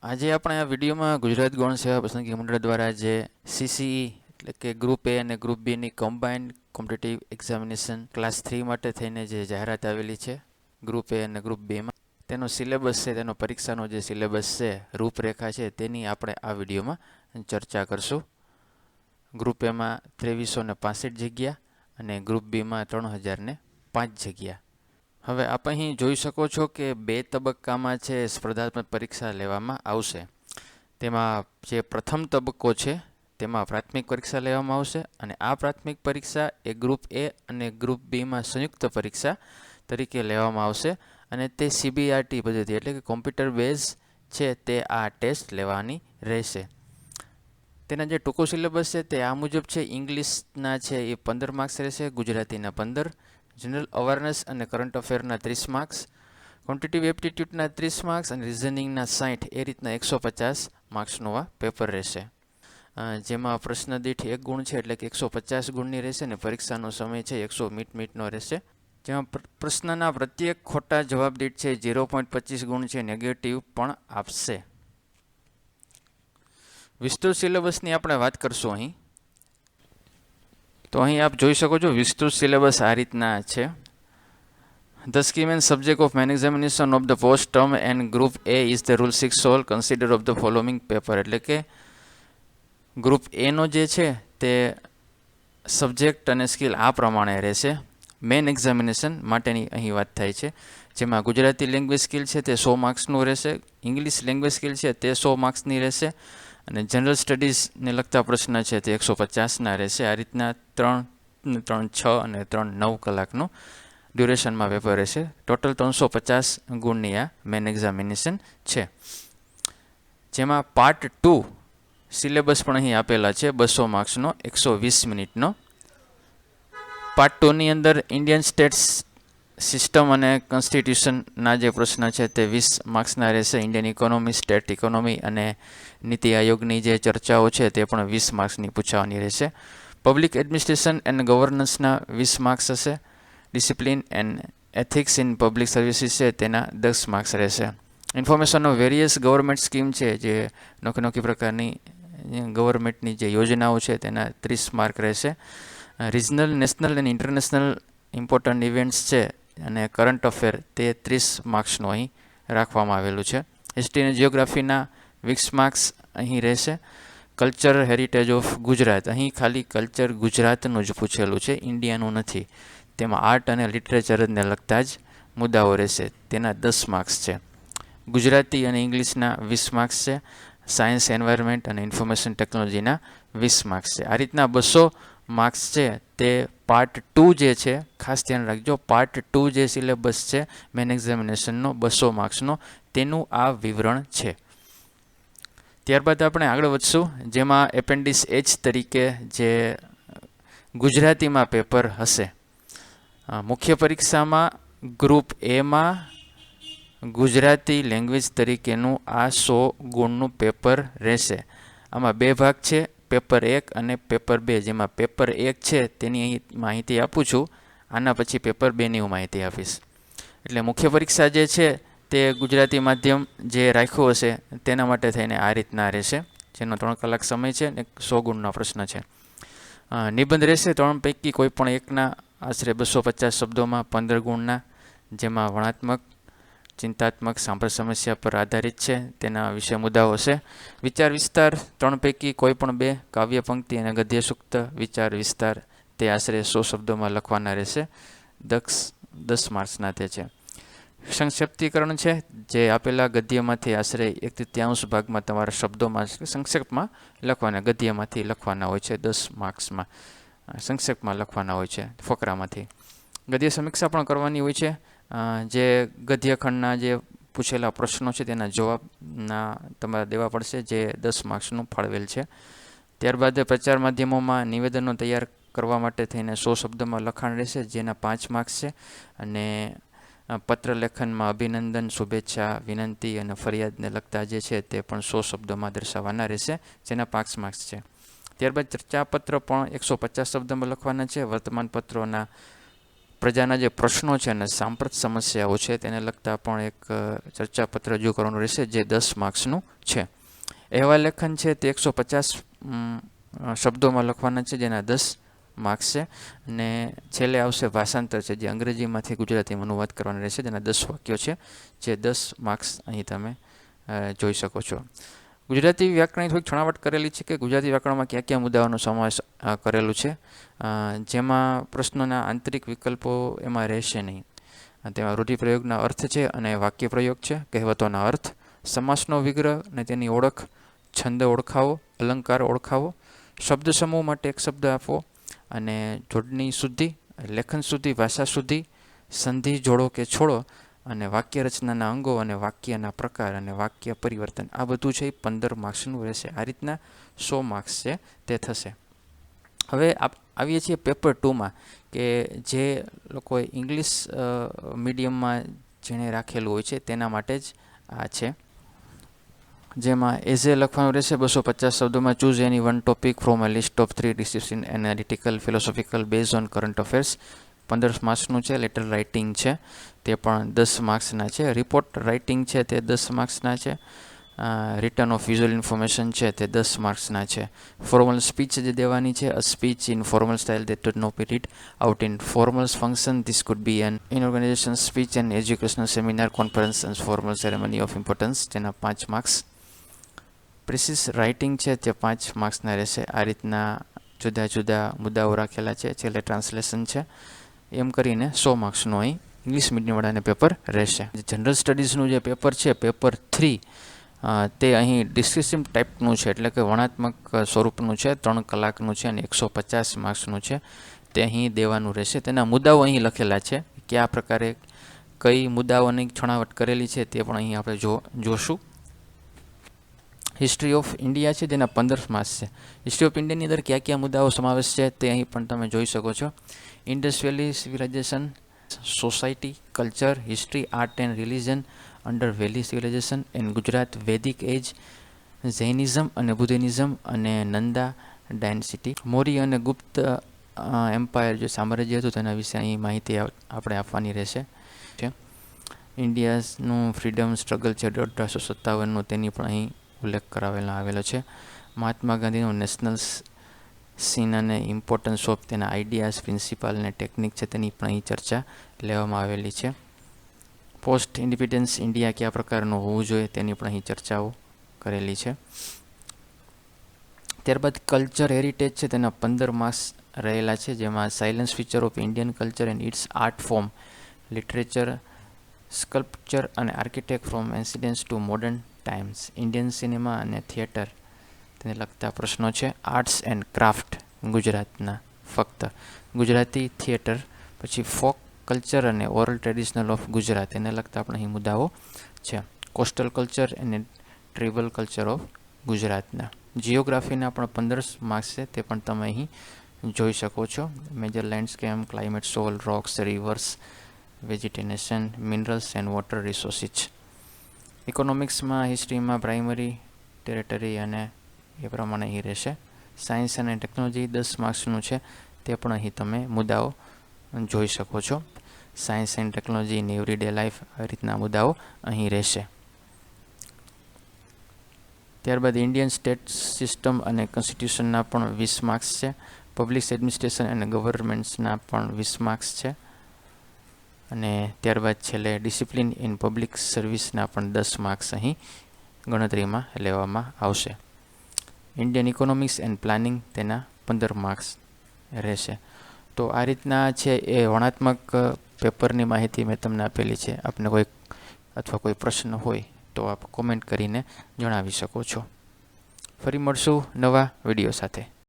આજે આપણે આ વિડીયોમાં ગુજરાત ગૌણ સેવા પસંદગી મંડળ દ્વારા જે CCE એટલે કે ગ્રુપ એ અને ગ્રુપ બીની કમ્બાઇન્ડ કોમ્પિટિટિવ એક્ઝામિનેશન ક્લાસ 3 માટે થઈને જે જાહેરાત આવેલી છે ગ્રુપ એ અને ગ્રુપ બીમાં તેનો સિલેબસ છે, તેનો પરીક્ષાનો જે સિલેબસ છે, રૂપરેખા છે, તેની આપણે આ વિડીયોમાં ચર્ચા કરશું. ગ્રુપ એમાં 2365 જગ્યા અને ગ્રુપ બીમાં 3005 જગ્યા. હવે આપ અહીં જોઈ શકો છો કે 2 તબક્કામાં છે સ્પર્ધાત્મક પરીક્ષા લેવામાં આવશે. તેમાં જે પ્રથમ તબક્કો છે તેમાં પ્રાથમિક પરીક્ષા લેવામાં આવશે અને આ પ્રાથમિક પરીક્ષા એ ગ્રુપ એ અને ગ્રુપ બીમાં સંયુક્ત પરીક્ષા તરીકે લેવામાં આવશે અને તે CBRT પદ્ધતિ એટલે કે કોમ્પ્યુટર બેઝ છે તે આ ટેસ્ટ લેવાની રહેશે. તેના જે ટૂંકો સિલેબસ છે તે આ મુજબ છે. ઇંગ્લિશના છે એ 15 માર્ક્સ રહેશે, ગુજરાતીના 15, જનરલ અવેરનેસ અને કરંટ અફેરના 30 માર્ક્સ, ક્વોન્ટિટેટિવ એપ્ટિટ્યૂડના 30 માર્ક્સ અને રિઝનિંગના 60, એ રીતના 150 માર્ક્સનું આ પેપર રહેશે. જેમાં પ્રશ્ન દીઠ 1 ગુણ છે એટલે કે 150 ગુણની રહેશે અને પરીક્ષાનો સમય છે 100 મિનિટનો રહેશે. જેમાં પ્રશ્નના પ્રત્યેક ખોટા જવાબ દીઠ છે 0.25 ગુણ છે નેગેટિવ પણ આપશે. વિસ્તૃત સિલેબસની આપણે વાત કરશું અહીં. તો અહીં આપ જોઈ શકો છો વિસ્તૃત સિલેબસ આ રીતના છે. The scheme and subject of main examination of the post term and group A is the rule 6 all consider of the following paper. એટલે કે ગ્રુપ એનો જે છે તે સબ્જેક્ટ અને સ્કિલ આ પ્રમાણે રહેશે. મેઇન એક્ઝામિનેશન માટેની અહીં વાત થાય છે, જેમાં ગુજરાતી લેંગ્વેજ સ્કિલ છે તે 100 માર્ક્સનું રહેશે, ઇંગ્લિશ લેંગ્વેજ સ્કિલ છે તે 100 માર્ક્સની રહેશે અને જનરલ સ્ટડીઝને લગતા પ્રશ્ન છે તે 150ના રહેશે. આ રીતના 3, 6 અને 3, 9 કલાકનું ડ્યુરેશનમાં પેપર રહેશે. ટોટલ 350 ગુણની આ મેઇન એક્ઝામિનેશન છે. જેમાં પાર્ટ 2 સિલેબસ પણ અહીં આપેલા છે 200 માર્ક્સનો 120 મિનિટનો. પાર્ટ 2ની અંદર ઇન્ડિયન સ્ટેટ્સ સિસ્ટમ અને કોન્સ્ટિટ્યુશનના જે પ્રશ્ન છે તે 20 માર્ક્સના રહેશે. ઇન્ડિયન ઇકોનોમી, સ્ટેટ ઇકોનોમી અને નીતિ આયોગની જે ચર્ચાઓ છે તે પણ 20 માર્ક્સની પૂછાવાની રહેશે. પબ્લિક એડમિનિસ્ટ્રેશન એન્ડ ગવર્નન્સના 20 માર્ક્સ હશે. Discipline and ethics in public services છે તેના 10 માર્ક્સ રહેશે. Information of various government scheme છે, જે નોખી પ્રકારની ગવર્મેન્ટની જે યોજનાઓ છે તેના 30 માર્ક રહેશે. રિજનલ, નેશનલ અને ઇન્ટરનેશનલ ઇમ્પોર્ટન્ટ ઇવેન્ટ્સ છે અને કરંટ અફેર તે 30 માર્ક્સનું અહીં રાખવામાં આવેલું છે. હિસ્ટ્રી અને જિયોગ્રાફીના 20 માર્ક્સ અહીં રહેશે. કલ્ચર હેરિટેજ ઓફ ગુજરાત, અહીં ખાલી કલ્ચર ગુજરાતનું જ પૂછેલું છે, ઇન્ડિયાનું નથી. તેમાં આર્ટ અને લિટરેચરને લગતા જ મુદ્દાઓ રહેશે, તેના 10 માર્ક્સ છે. ગુજરાતી અને ઇંગ્લિશના 20 માર્ક્સ છે. સાયન્સ, એન્વાયરમેન્ટ અને ઇન્ફોર્મેશન ટેકનોલોજીના 20 માર્ક્સ છે. આ રીતના 200 માર્ક્સ છે તે પાર્ટ 2 જે છે, ખાસ ધ્યાન રાખજો, પાર્ટ 2 જે સિલેબસ છે મેઇન એક્ઝામિનેશનનો 200 માર્ક્સનો, તેનું આ વિવરણ છે. ત્યારબાદ આપણે આગળ વધશું, જેમાં એપેન્ડિક્સ H તરીકે જે ગુજરાતીમાં પેપર હશે. મુખ્ય પરીક્ષામાં ગ્રુપ એમાં ગુજરાતી લેંગ્વેજ તરીકેનું આ 100 ગુણનું પેપર રહેશે. આમાં 2 ભાગ છે, પેપર 1 અને પેપર 2. જેમાં પેપર 1 છે તેની અહીં માહિતી આપું છું, આના પછી પેપર 2ની હું માહિતી આપીશ. એટલે મુખ્ય પરીક્ષા જે છે તે ગુજરાતી માધ્યમ જે રાખ્યું હશે તેના માટે થઈને આ રીતના રહેશે, જેનો 3 કલાક સમય છે અને 100 ગુણનો પ્રશ્ન છે. નિબંધ રહેશે 3 પૈકી કોઈ પણ એકના આશરે 250 શબ્દોમાં 15 ગુણના, જેમાં વર્ણનાત્મક, ચિંતાત્મક, સાંભળ સમસ્યા પર આધારિત છે તેના વિશે મુદ્દાઓ છે. વિચાર વિસ્તાર 3 પૈકી કોઈ પણ 2, કાવ્ય પંક્તિ અને ગદ્ય સૂક્ત વિચાર વિસ્તાર તે આશરે 100 શબ્દોમાં લખવાના રહેશે. 10 માર્ક્સના તે છે. સંક્ષેપ્તીકરણ છે, જે આપેલા ગદ્યમાંથી આશરે 1/3 ભાગમાં તમારા શબ્દોમાં સંક્ષેપમાં લખવાના, ગદ્યમાંથી લખવાના હોય છે. 10 માર્ક્સમાં સંક્ષેપમાં લખવાના હોય છે ફકરામાંથી. ગદ્ય સમીક્ષા પણ કરવાની હોય છે. જે ગદ્યખંડના જે પૂછેલા પ્રશ્નો છે તેના જવાબના તમારે દેવા પડશે, જે 10 માર્ક્સનું ફાળવેલ છે. ત્યારબાદ પ્રચાર માધ્યમોમાં નિવેદનો તૈયાર કરવા માટે થઈને 100 શબ્દોમાં લખાણ રહેશે, જેના 5 માર્ક્સ છે. અને પત્ર લેખનમાં અભિનંદન, શુભેચ્છા, વિનંતી અને ફરિયાદને લગતા જે છે તે પણ 100 શબ્દોમાં દર્શાવવાના રહેશે, જેના 5 માર્ક્સ છે. ત્યારબાદ ચર્ચાપત્ર પણ 150 શબ્દોમાં લખવાના છે. વર્તમાનપત્રોના પ્રજાના જે પ્રશ્નો છે અને સાંપ્રત સમસ્યાઓ છે તેને લગતા પણ એક ચર્ચાપત્ર રજૂ કરવાનું રહેશે, જે 10 માર્ક્સનું છે. અહેવાલ લેખન છે તે 150 શબ્દોમાં લખવાના છે, જેના 10 માર્ક્સ છે. અને છેલ્લે આવશે ભાષાંતર છે, જે અંગ્રેજીમાંથી ગુજરાતીમાં અનુવાદ કરવાના રહેશે, જેના 10 વાક્યો છે, જે 10 માર્ક્સ અહીં તમે જોઈ શકો છો. ગુજરાતી વ્યાકરણની થોડીક છણાવટ કરેલી છે કે ગુજરાતી વ્યાકરણમાં કયા કયા મુદ્દાઓનો સમાવેશ કરેલું છે, જેમાં પ્રશ્નોના આંતરિક વિકલ્પો એમાં રહેશે નહીં. તેમાં રૂઢિપ્રયોગના અર્થ છે અને વાક્ય પ્રયોગ છે, કહેવતોના અર્થ, સમાસનો વિગ્રહ અને તેની ઓળખ, છંદ ઓળખાવો, અલંકાર ઓળખાવો, શબ્દ સમૂહ માટે એક શબ્દ આપવો, અને જોડણી શુદ્ધિ, લેખન શુદ્ધિ, ભાષા શુદ્ધિ, સંધિ જોડો કે છોડો, અને વાક્ય રચનાના અંગો અને વાક્યના પ્રકાર અને વાક્ય પરિવર્તન. આ બધું છે એ 15 માર્ક્સનું રહેશે. આ રીતના 100 માર્ક્સ છે તે થશે. હવે આવીએ છીએ પેપર 2માં, કે જે લોકોએ ઇંગ્લિશ મીડિયમમાં જેણે રાખેલું હોય છે તેના માટે જ આ છે, જેમાં એઝે લખવાનું રહેશે 250 શબ્દોમાં. Choose any one topic from a list of 3 discipline analytical philosophical base on current affairs. 15 માર્ક્સનું છે. લેટર રાઇટિંગ છે તે પણ 10 માર્ક્સના છે. રિપોર્ટ રાઇટિંગ છે તે 10 માર્ક્સના છે. રિટર્ન ઓફ વિઝ્યુઅલ ઇન્ફોર્મેશન છે તે 10 માર્ક્સના છે. ફોર્મલ સ્પીચ જે દેવાની છે, a speech in formal style that would not be read out in formal function. This could be an in-organization speech and educational seminar, conference and formal ceremony of importance, જેના 5 marks. પ્રિસિસ writing છે તે 5 માર્ક્સના રહેશે. આ રીતના જુદા જુદા મુદ્દાઓ રાખેલા છે. છેલ્લે ટ્રાન્સલેશન છે. એમ કરીને 100 માર્ક્સનું અહીં ઇંગ્લિશ મીડિયમવાળાને પેપર રહેશે. જનરલ સ્ટડીઝનું જે પેપર છે, પેપર 3, તે અહીં ડિસ્ક્રિપ્ટિવ ટાઈપનું છે, એટલે કે વર્ણનાત્મક સ્વરૂપનું છે. 3 કલાકનું છે અને 150 માર્ક્સનું છે. તે અહીં દેવાનું રહેશે. તેના મુદ્દાઓ અહીં લખેલા છે, કયા પ્રકારે કઈ મુદ્દાઓની છણાવટ કરેલી છે તે પણ અહીં આપણે જોશું. હિસ્ટ્રી ઓફ ઇન્ડિયા છે જેના 15 માર્ક્સ છે. હિસ્ટ્રી ઓફ ઇન્ડિયાની અંદર કયા કયા મુદ્દાઓ સમાવેશ છે તે અહીં પણ તમે જોઈ શકો છો. Indus valley civilisation, society, culture, history, art and religion under valley civilisation, and Gujarat Vedic age, Jainism અને બુદ્ધિઝમ, અને નંદા ડાયનેસ્ટી. મૌર્ય અને ગુપ્ત એમ્પાયર જે સામ્રાજ્ય હતું તેના વિશે અહીં માહિતી આપણે આપવાની રહેશે. ઇન્ડિયાનું ફ્રીડમ સ્ટ્રગલ છે 1857નું, તેની પણ અહીં ઉલ્લેખ આવેલો છે. મહાત્મા ગાંધીનું નેશનલ સીન અને ઇમ્પોર્ટન્સ ઓફ તેના આઈડિયાઝ, પ્રિન્સિપાલ અને ટેકનિક છે તેની પણ અહીં ચર્ચા લેવામાં આવેલી છે. પોસ્ટ ઇન્ડિપેન્ડન્સ ઇન્ડિયા કયા પ્રકારનું હોવું જોઈએ તેની પણ અહીં ચર્ચાઓ કરેલી છે. ત્યારબાદ કલ્ચર હેરિટેજ છે તેના 15 માર્ક્સ રહેલા છે, જેમાં salient feature of Indian culture and its art form, literature, sculpture અને architect from ancient to modern times, Indian cinema અને થિયેટર તેને લગતા પ્રશ્નો છે. આર્ટ્સ એન્ડ ક્રાફ્ટ ગુજરાતના, ફક્ત ગુજરાતી થિયેટર, પછી ફોક કલ્ચર અને ઓરલ ટ્રેડિશનલ ઓફ ગુજરાત એને લગતા પણ અહીં મુદ્દાઓ છે. કોસ્ટલ કલ્ચર અને ટ્રાઇબલ કલ્ચર ઓફ ગુજરાતના. જિયોગ્રાફીના પણ 15 માર્ક્સ છે, તે પણ તમે અહીં જોઈ શકો છો. Major landscape, climate, soil, rocks, rivers, vegetation, minerals and water resources. ઇકોનોમિક્સમાં, હિસ્ટ્રીમાં પ્રાઇમરી, ટેરેટરી અને એ પ્રમાણે અહીં રહેશે. સાયન્સ અને ટેકનોલોજી 10 માર્ક્સનું છે, તે પણ અહીં તમે મુદ્દાઓ જોઈ શકો છો. Science and technology in every day life, આ રીતના મુદ્દાઓ અહીં રહેશે. ત્યારબાદ ઇન્ડિયન સ્ટેટ સિસ્ટમ અને કોન્સ્ટિટ્યુશનના પણ 20 માર્ક્સ છે. પબ્લિક એડમિનિસ્ટ્રેશન અને ગવર્નમેન્ટ્સના પણ 20 માર્ક્સ છે. અને ત્યારબાદ છેલ્લે ડિસિપ્લિન ઇન પબ્લિક સર્વિસના પણ 10 માર્ક્સ અહીં ગણતરીમાં લેવામાં આવશે. ઇન્ડિયન ઇકોનોમિક્સ એન્ડ પ્લાનિંગ તેના 15 માર્ક્સ રહેશે. તો આ રીતના છે એ વર્ણનાત્મક પેપરની માહિતી મેં તમને આપેલી છે. આપને કોઈ પ્રશ્ન હોય તો આપ કોમેન્ટ કરીને જણાવી શકો છો. ફરી મળશું નવા વિડીયો સાથે.